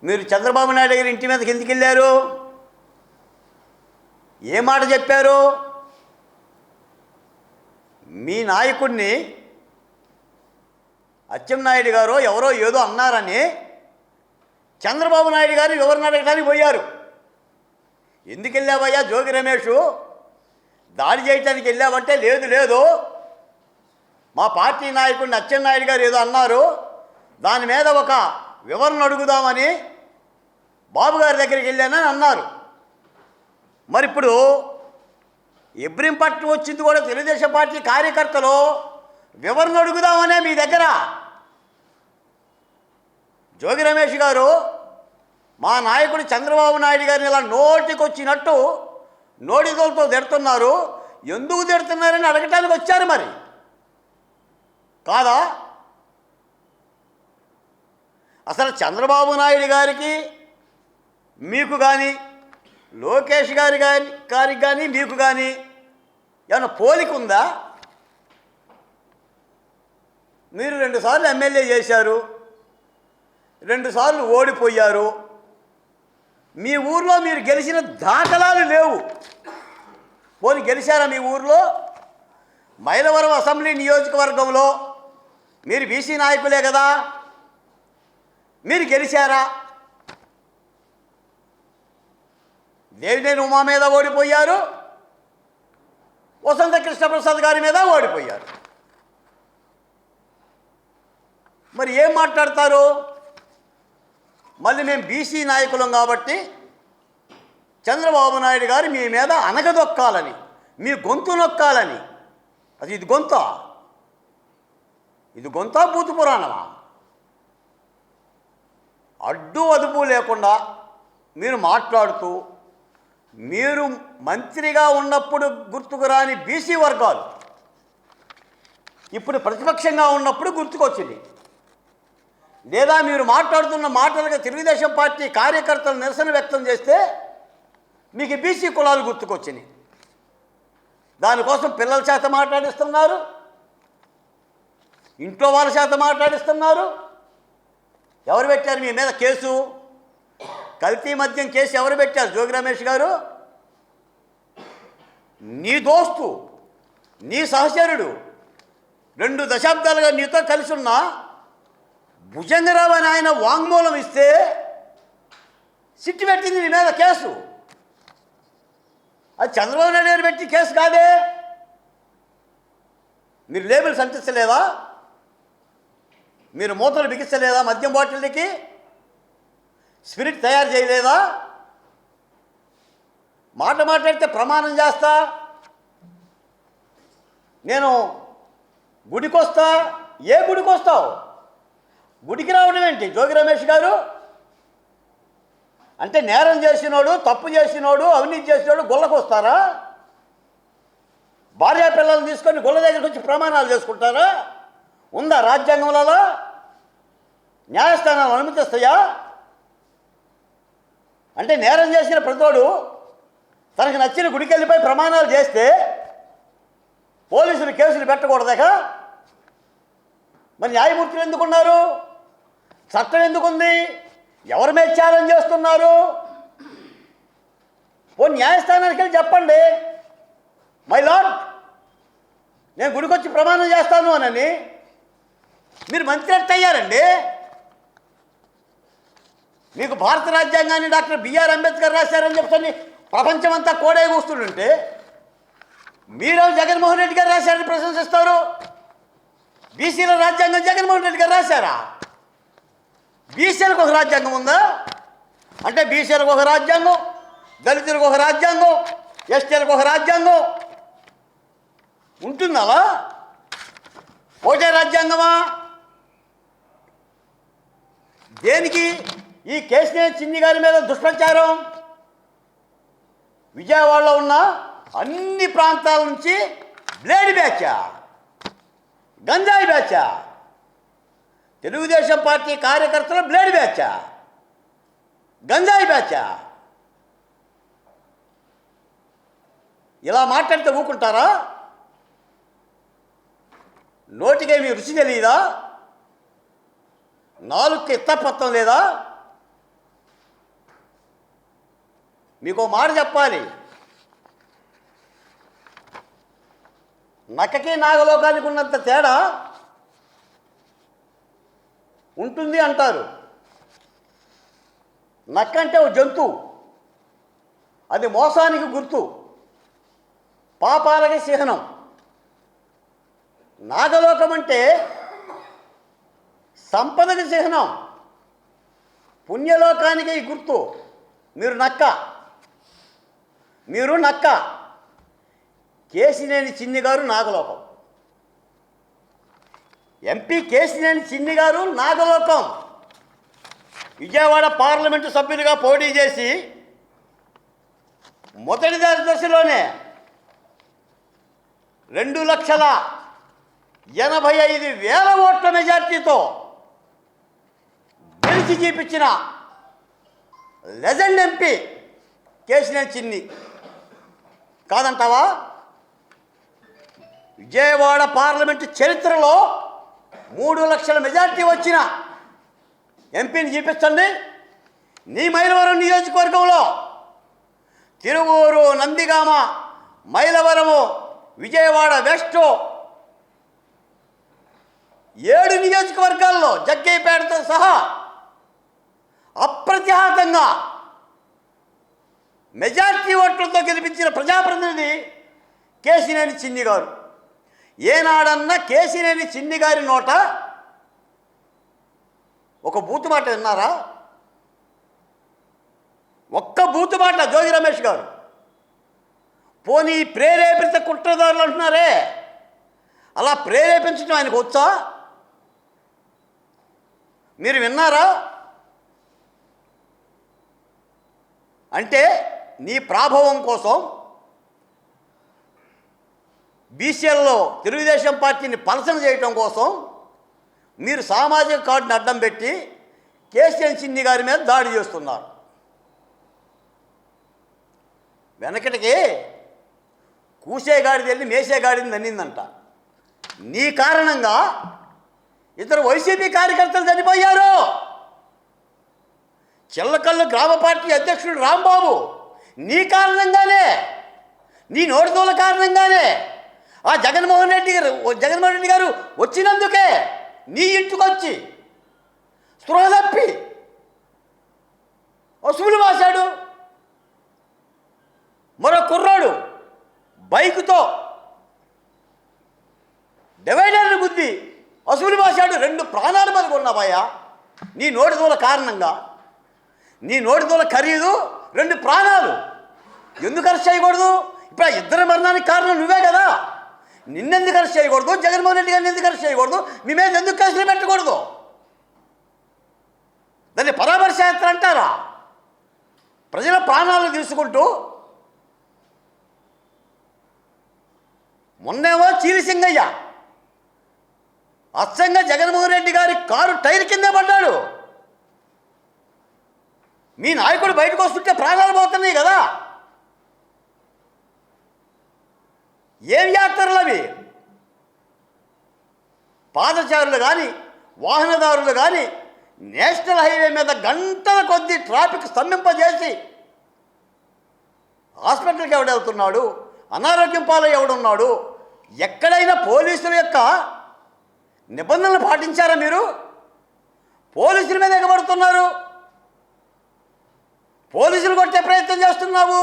మీరు చంద్రబాబు నాయుడు గారి ఇంటి మీదకి ఎందుకు వెళ్ళారు? ఏ మాట చెప్పారు? మీ నాయకుడిని అచ్చెన్నాయుడు గారు ఎవరో ఏదో అన్నారని చంద్రబాబు నాయుడు గారు వివరణ అడగడానికి పోయారు. ఎందుకు వెళ్ళావయ్యా జోగి రమేష్, దాడి చేయడానికి వెళ్ళావంటే లేదు మా పార్టీ నాయకుడిని అచ్చెన్నాయుడు గారు ఏదో అన్నారు, దాని మీద ఒక వివరణ అడుగుదామని బాబు గారి దగ్గరికి వెళ్ళానని అన్నారు. మరి ఇప్పుడు ఇబ్రహీంపట్నం వచ్చింది కూడా తెలుగుదేశం పార్టీ కార్యకర్తలు వివరణ అడుగుదామనే మీ దగ్గర. జోగి రమేష్ గారు మా నాయకుడు చంద్రబాబు నాయుడు గారిని ఇలా నోటికొచ్చినట్టు నోటితోలతో తిడుతున్నారు, ఎందుకు తిడుతున్నారని అడగటానికి వచ్చారు. మరి కాదా? అసలు చంద్రబాబు నాయుడు గారికి మీకు కానీ, లోకేష్ గారికి కానీ మీకు కానీ ఏమైనా పోలిక ఉందా? మీరు 2 సార్లు ఎమ్మెల్యే చేశారు, 2 సార్లు ఓడిపోయారు. మీ ఊర్లో మీరు గెలిచిన దాఖలాలు లేవు. పోనీ గెలిచారా మీ ఊర్లో? మైలవరం అసెంబ్లీ నియోజకవర్గంలో మీరు బీసీ నాయకులే కదా, మీరు గెలిచారా? దేవినేని ఉమా మీద ఓడిపోయారు, వసంత కృష్ణప్రసాద్ గారి మీద ఓడిపోయారు. మరి ఏం మాట్లాడతారు? మళ్ళీ మేము బీసీ నాయకులం కాబట్టి చంద్రబాబు నాయుడు గారు మీ మీద అనగదొక్కాలని, మీ గొంతు నొక్కాలని. అది ఇది గొంతా భూతు పురాణమా? అడ్డు అదుపు లేకుండా మీరు మాట్లాడుతూ, మీరు మంత్రిగా ఉన్నప్పుడు గుర్తుకు రాని బీసీ వర్గాలు ఇప్పుడు ప్రతిపక్షంగా ఉన్నప్పుడు గుర్తుకొచ్చింది. లేదా మీరు మాట్లాడుతున్న మాటలుగా తెలుగుదేశం పార్టీ కార్యకర్తలు నిరసన వ్యక్తం చేస్తే మీకు బీసీ కులాలు గుర్తుకొచ్చినాయి. దానికోసం పిల్లల చేత మాట్లాడిస్తున్నారు, ఇంట్లో వాళ్ళ చేత మాట్లాడిస్తున్నారు. ఎవరు పెట్టారు మీ మీద కేసు? కల్తీ మద్యం కేసు ఎవరు పెట్టారు? జోగి రమేష్ గారు, నీ దోస్తు, నీ సహచరుడు, 2 దశాబ్దాలుగా నీతో కలిసి ఉన్న భుజంగరావు అని ఆయన వాంగ్మూలం ఇస్తే సిట్టి పెట్టింది నీ మీద కేసు. అది చంద్రబాబు నాయుడు గారు పెట్టి కేసు కాదే. మీరు లేబుల్స్ అంటించలేదా? మీరు మూతలు బిగించలేదా? మద్యం బాటిళ్ళకి స్పిరిట్ తయారు చేయలేదా? మాట్లాడితే ప్రమాణం చేస్తా, నేను గుడికొస్తా. ఏ గుడికి వస్తావు? గుడికి రావడం ఏంటి జోగి రమేష్ గారు? అంటే నేరం చేసినోడు, తప్పు చేసినోడు, అవినీతి చేసినోడు గుళ్ళకు వస్తారా? భార్యా పిల్లల్ని తీసుకొని గుళ్ళ దగ్గరికి వచ్చి ప్రమాణాలు చేసుకుంటారా? ఉందా రాజ్యాంగంలో? న్యాయస్థానాలు అనుమతిస్తాయా? అంటే నేరం చేసిన ప్రతోడు తనకు నచ్చిన గుడికి వెళ్ళిపోయి ప్రమాణాలు చేస్తే పోలీసులు కేసులు పెట్టకూడదాక? మరి న్యాయమూర్తులు ఎందుకున్నారు? చట్టం ఎందుకుంది? ఎవరి మీద ఛాలెంజ్ చేస్తున్నారు? న్యాయస్థానానికి వెళ్ళి చెప్పండి, మై లార్డ్ నేను గుడికొచ్చి ప్రమాణం చేస్తాను అని. మీరు మంత్రి అయ్యారండి. మీకు భారత రాజ్యాంగాన్ని డాక్టర్ బిఆర్ అంబేద్కర్ రాశారని చెప్తాను ప్రపంచమంతా కోడే కూస్తుంటే మీరు జగన్మోహన్ రెడ్డి గారు రాశారని ప్రశంసిస్తారు. బీసీల రాజ్యాంగం జగన్మోహన్ రెడ్డి గారు రాశారా? బీసీలకు ఒక రాజ్యాంగం ఉందా? అంటే బీసీలకు ఒక రాజ్యాంగం, దళితులకు ఒక రాజ్యాంగం, ఎస్టీలకు ఒక రాజ్యాంగం ఉంటుందా? ఒకటే రాజ్యాంగమా? దేనికి ఈ కేశినేని చిన్ని గారి మీద దుష్ప్రచారం? విజయవాడలో ఉన్న అన్ని ప్రాంతాల నుంచి బ్లేడ్ బ్యాచా, గంజాయి బ్యాచా, తెలుగుదేశం పార్టీ కార్యకర్తల బ్లేడ్ బ్యాచా, గంజాయి బ్యాచా? ఇలా మాట్లాడితే ఊకుంటారా? నోటికేమి రుచి తెలియదా? నాలుగుకి ఇత్తపత్తం లేదా? మీకు మాట చెప్పాలి. నక్కకి నాగలోకానికి ఉన్నంత తేడా ఉంటుంది అంటారు. నక్క అంటే ఓ జంతువు, అది మోసానికి గుర్తు, పాపాలకి చిహ్నం. నాగలోకం అంటే సంపదకి చిహ్నం, పుణ్యలోకానికి గుర్తు. మీరు నక్క. కేశినేని చిన్ని గారు నాగలోకం. ఎంపీ కేశినేని చిన్ని గారు నాగలోకం. విజయవాడ పార్లమెంటు సభ్యులుగా పోటీ చేసి మొదటి దశలోనే 2,85,000 ఓట్ల మెజార్టీతో గెలిచి చూపించిన లెజెండ్ ఎంపీ కేశినేని చిన్ని. కాదంటావా? విజయవాడ పార్లమెంటు చరిత్రలో 3 లక్షల మెజార్టీ వచ్చిన ఎంపీని చూపించండి. నీ మైలవరం నియోజకవర్గంలో తిరువూరు, నందిగామ, మైలవరము, విజయవాడ వెస్ట్ 7 నియోజకవర్గాల్లో జగ్గయ్యపేటతో సహా అప్రతిహతంగా మెజార్టీ ఓట్లతో గెలిపించిన ప్రజాప్రతినిధి కేశినేని చిన్ని గారు. ఏనాడన్నా కేశినేని చిన్ని గారి నోట ఒక బూతు మాట విన్నారా? ఒక్క బూతు మాట. జోగి రమేష్ గారు పోనీ ప్రేరేపిత కుట్రదారులు అంటున్నారే, అలా ప్రేరేపించడం ఆయనకు వచ్చా? మీరు విన్నారా? అంటే నీ ప్రాభవం కోసం బీసీఎల్లో తెలుగుదేశం పార్టీని పలసన చేయటం కోసం మీరు సామాజిక కార్డుని అడ్డం పెట్టి కేశినేని చిన్ని గారి మీద దాడి చేస్తున్నారు. వెనకటికి కూసేగాడిది వెళ్ళి మేసేగాడిని నన్నిందంట. నీ కారణంగా ఇద్దరు వైసీపీ కార్యకర్తలు చనిపోయారు. చిల్లకల్లు గ్రామ పార్టీ అధ్యక్షుడు రాంబాబు నీ కారణంగానే, నీ నోటిదోల కారణంగానే ఆ జగన్మోహన్ రెడ్డి గారు వచ్చినందుకే నీ ఇంటికి వచ్చి స్పృహ తప్పి వసూలు వాసాడు. మరో కుర్రాడు బైకుతో డివైడర్ని గుద్ది వసూలు వాసాడు. 2 ప్రాణాలు బతుకున్నావయ్యా నీ నోటిదోల కారణంగా. నీ నోటిదోల ఖరీదు 2 ప్రాణాలు. ఎందుకు అరెస్ట్ చేయకూడదు? ఇప్పుడు ఆ ఇద్దరి మరణానికి కారణం నువ్వే కదా. నిన్నెందుకు అరెస్ట్ చేయకూడదు? జగన్మోహన్ రెడ్డి గారిని ఎందుకు అరెస్ట్ చేయకూడదు? మీ మీద ఎందుకు కేసులు పెట్టకూడదు? దాన్ని పరామర్శ యాత్ర అంటారా? ప్రజల ప్రాణాలు తీసుకుంటూ మొన్నేమో చీరిసింగయ్య అచ్చంగా జగన్మోహన్ రెడ్డి గారి కారు టైర్ కిందే పడ్డాడు. మీ నాయకుడు బయటకు వస్తుంటే ప్రాణాలు పోతున్నాయి కదా. ఏం యాత్రలు అవి? పాదచారులు కానీ వాహనదారులు కానీ నేషనల్ హైవే మీద గంటల కొద్దీ ట్రాఫిక్ స్తంభింపజేసి హాస్పిటల్కి ఎవడెళ్తున్నాడు, అనారోగ్యం పాలు ఎవడున్నాడు? ఎక్కడైనా పోలీసుల యొక్క నిబంధనలు పాటించారా మీరు? పోలీసుల మీద ఎగబడుతున్నారు, పోలీసులు కొట్టే ప్రయత్నం చేస్తున్నావు,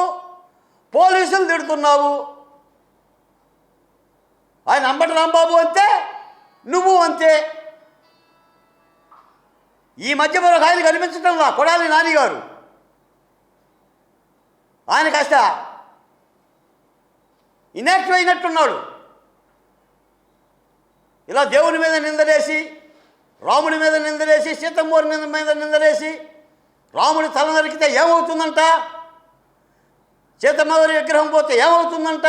పోలీసులు తిడుతున్నావు. ఆయన అంబటి రాంబాబు అంతే, నువ్వు అంతే. ఈ మధ్య మరొక ఆయన కనిపించడంలా, కొడాలి నాని గారు. ఆయన కాస్త ఇనాక్టివ్ అయినట్టున్నాడు. ఇలా దేవుని మీద నిందలేసి, రాముడి మీద నిందలేసి, సీతమ్మవారి మీద నిందలేసి, రాముడి తల నరికితే ఏమవుతుందంట, సీతమ్మవారి విగ్రహం పోతే ఏమవుతుందంట,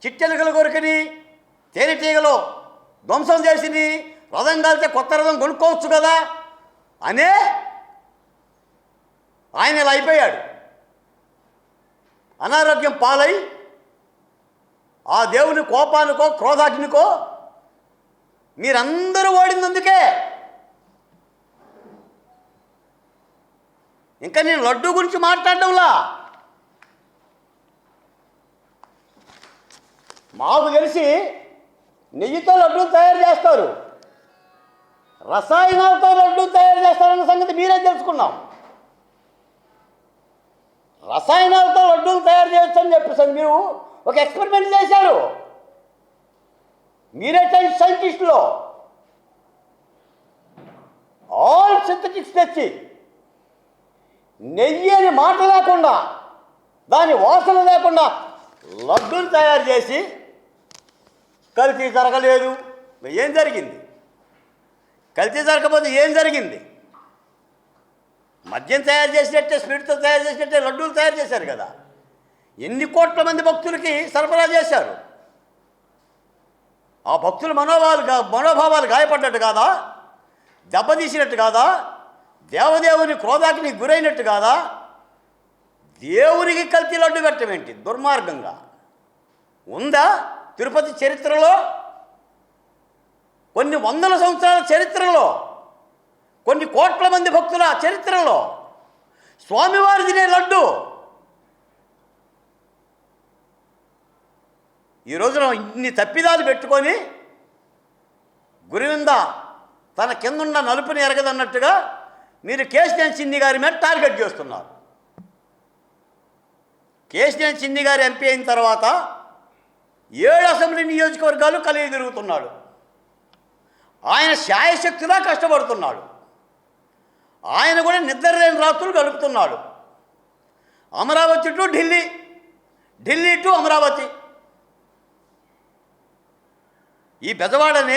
చిట్టెలుకల కొరికని తేనెటీగలో ధ్వంసం చేసిని, రథం కాలితే కొత్త రథం కొనుక్కోవచ్చు కదా అనే ఆయన ఇలా అయిపోయాడు. అనారోగ్యం పాలై ఆ దేవుని కోపానికో క్రోధాగ్నికో మీరందరూ ఓడినందుకే. ఇంకా నేను లడ్డు గురించి మాట్లాడడంలా, మాకు తెలిసి నెయ్యితో లడ్డూలు తయారు చేస్తారు, రసాయనాలతో లడ్డూలు తయారు చేస్తారన్న సంగతి మీరే తెలుసుకున్నాం. రసాయనాలతో లడ్డూలు తయారు చేయొచ్చని చెప్పేసి మీరు ఒక ఎక్స్పెరిమెంట్ చేశారు. మీరే సైంటిస్టులు. ఆల్ సింథటిక్స్ తెచ్చి నెయ్యి అని మాట లేకుండా, దాని వాసన లేకుండా లడ్డూలు తయారు చేసి కల్తీ జరగలేదు. ఏం జరిగింది? కల్తీ జరగకపోతే ఏం జరిగింది? మద్యం తయారు చేసినట్టే, స్వీట్తో తయారు చేసినట్టే లడ్డూలు తయారు చేశారు కదా. ఎన్ని కోట్ల మంది భక్తులకి సరఫరా చేశారు. ఆ భక్తుల మనోభావాలు గాయపడ్డట్టు కాదా? దెబ్బతీసినట్టు కాదా? దేవదేవుని క్రోధానికి గురైనట్టు కాదా? దేవునికి కల్తీ లడ్డు పెట్టడం ఏంటి దుర్మార్గంగా ఉందా? తిరుపతి చరిత్రలో, కొన్ని వందల సంవత్సరాల చరిత్రలో, కొన్ని కోట్ల మంది భక్తుల చరిత్రలో స్వామివారి తినే లడ్డు ఈ రోజున ఇన్ని తప్పిదాలు పెట్టుకొని గురివింద తన కిందున్న నలుపుని ఎరగదన్నట్టుగా మీరు కేశినేని చిన్ని గారి మీద టార్గెట్ చేస్తున్నారు. కేశినేని చిన్ని గారు ఎంపీ అయిన తర్వాత 7 అసెంబ్లీ నియోజకవర్గాలు కలిగి తిరుగుతున్నాడు. ఆయన శాయశక్తిలా కష్టపడుతున్నాడు. ఆయన కూడా నిద్రలేని రాత్రులు గడుపుతున్నాడు. Amaravati to Delhi, Delhi to Amaravati. ఈ బెజవాడని